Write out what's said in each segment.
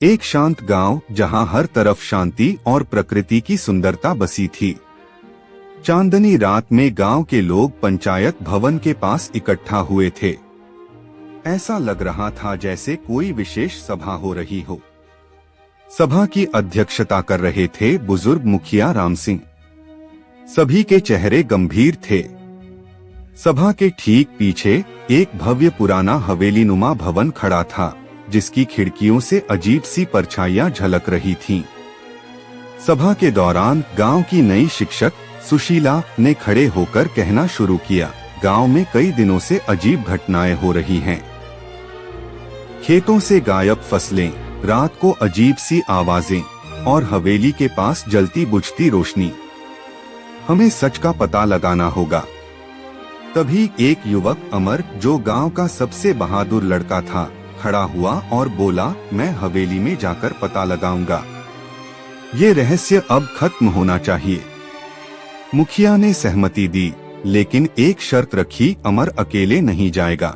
एक शांत गांव जहां हर तरफ शांति और प्रकृति की सुंदरता बसी थी। चांदनी रात में गांव के लोग पंचायत भवन के पास इकट्ठा हुए थे। ऐसा लग रहा था जैसे कोई विशेष सभा हो रही हो। सभा की अध्यक्षता कर रहे थे बुजुर्ग मुखिया राम सिंह। सभी के चेहरे गंभीर थे। सभा के ठीक पीछे एक भव्य पुराना हवेलीनुमा भवन खड़ा था, जिसकी खिड़कियों से अजीब सी परछाइयां झलक रही थीं। सभा के दौरान गांव की नई शिक्षक सुशीला ने खड़े होकर कहना शुरू किया, गांव में कई दिनों से अजीब घटनाएं हो रही हैं। खेतों से गायब फसलें, रात को अजीब सी आवाजें और हवेली के पास जलती बुझती रोशनी। हमें सच का पता लगाना होगा। तभी एक युवक अमर, जो गांव का सबसे बहादुर लड़का था, खड़ा हुआ और बोला, मैं हवेली में जाकर पता लगाऊंगा। ये रहस्य अब खत्म होना चाहिए। मुखिया ने सहमति दी, लेकिन एक शर्त रखी, अमर अकेले नहीं जाएगा।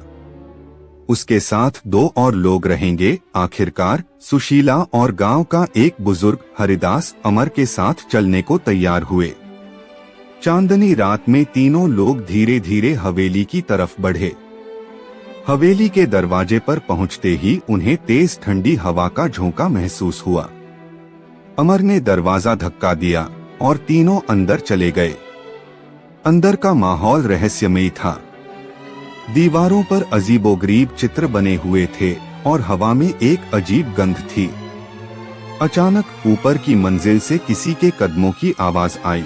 उसके साथ 2 और लोग रहेंगे। आखिरकार सुशीला और गांव का एक बुजुर्ग हरिदास अमर के साथ चलने को तैयार हुए। चांदनी रात में तीनों लोग धीरे धीरे हवेली की तरफ बढ़े। हवेली के दरवाजे पर पहुंचते ही उन्हें तेज ठंडी हवा का झोंका महसूस हुआ। अमर ने दरवाजा धक्का दिया और तीनों अंदर चले गए। अंदर का माहौल रहस्यमयी था। दीवारों पर अजीबोगरीब चित्र बने हुए थे और हवा में एक अजीब गंध थी। अचानक ऊपर की मंजिल से किसी के कदमों की आवाज आई।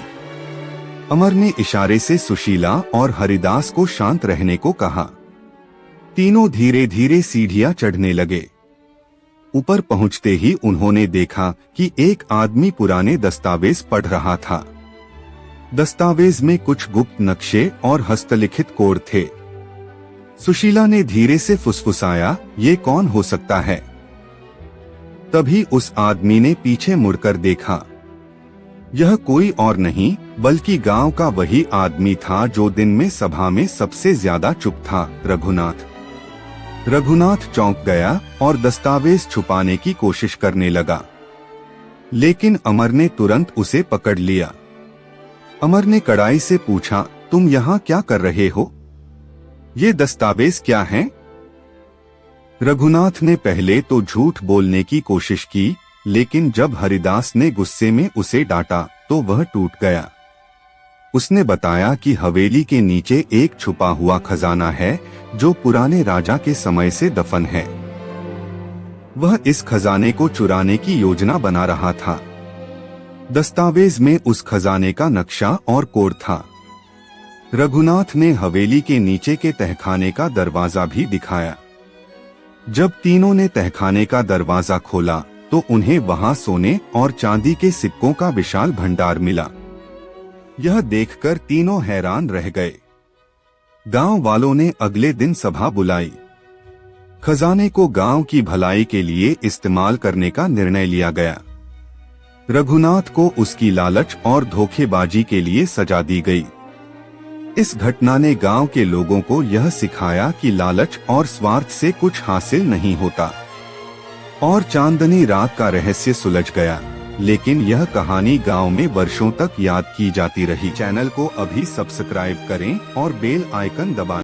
अमर ने इशारे से सुशीला और हरिदास को शांत रहने को कहा। तीनों धीरे धीरे सीढ़ियां चढ़ने लगे। ऊपर पहुंचते ही उन्होंने देखा कि एक आदमी पुराने दस्तावेज पढ़ रहा था। दस्तावेज में कुछ गुप्त नक्शे और हस्तलिखित कोड थे। सुशीला ने धीरे से फुसफुसाया, ये कौन हो सकता है? तभी उस आदमी ने पीछे मुड़कर देखा। यह कोई और नहीं बल्कि गांव का वही आदमी था जो दिन में सभा में सबसे ज्यादा चुप था, रघुनाथ। रघुनाथ चौंक गया और दस्तावेज छुपाने की कोशिश करने लगा, लेकिन अमर ने तुरंत उसे पकड़ लिया। अमर ने कड़ाई से पूछा, तुम यहाँ क्या कर रहे हो? ये दस्तावेज क्या हैं? रघुनाथ ने पहले तो झूठ बोलने की कोशिश की, लेकिन जब हरिदास ने गुस्से में उसे डांटा तो वह टूट गया। उसने बताया कि हवेली के नीचे एक छुपा हुआ खजाना है जो पुराने राजा के समय से दफन है। वह इस खजाने को चुराने की योजना बना रहा था। दस्तावेज में उस खजाने का नक्शा और कोड था। रघुनाथ ने हवेली के नीचे के तहखाने का दरवाजा भी दिखाया। जब तीनों ने तहखाने का दरवाजा खोला तो उन्हें वहां सोने और चांदी के सिक्कों का विशाल भंडार मिला। यह देखकर तीनों हैरान रह गए। गांव वालों ने अगले दिन सभा बुलाई। खजाने को गांव की भलाई के लिए इस्तेमाल करने का निर्णय लिया गया। रघुनाथ को उसकी लालच और धोखेबाजी के लिए सजा दी गई। इस घटना ने गांव के लोगों को यह सिखाया कि लालच और स्वार्थ से कुछ हासिल नहीं होता। और चांदनी रात का रहस्य सुलझ गया, लेकिन यह कहानी गांव में वर्षों तक याद की जाती रही। चैनल को अभी सब्सक्राइब करें और बेल आइकन दबाएं।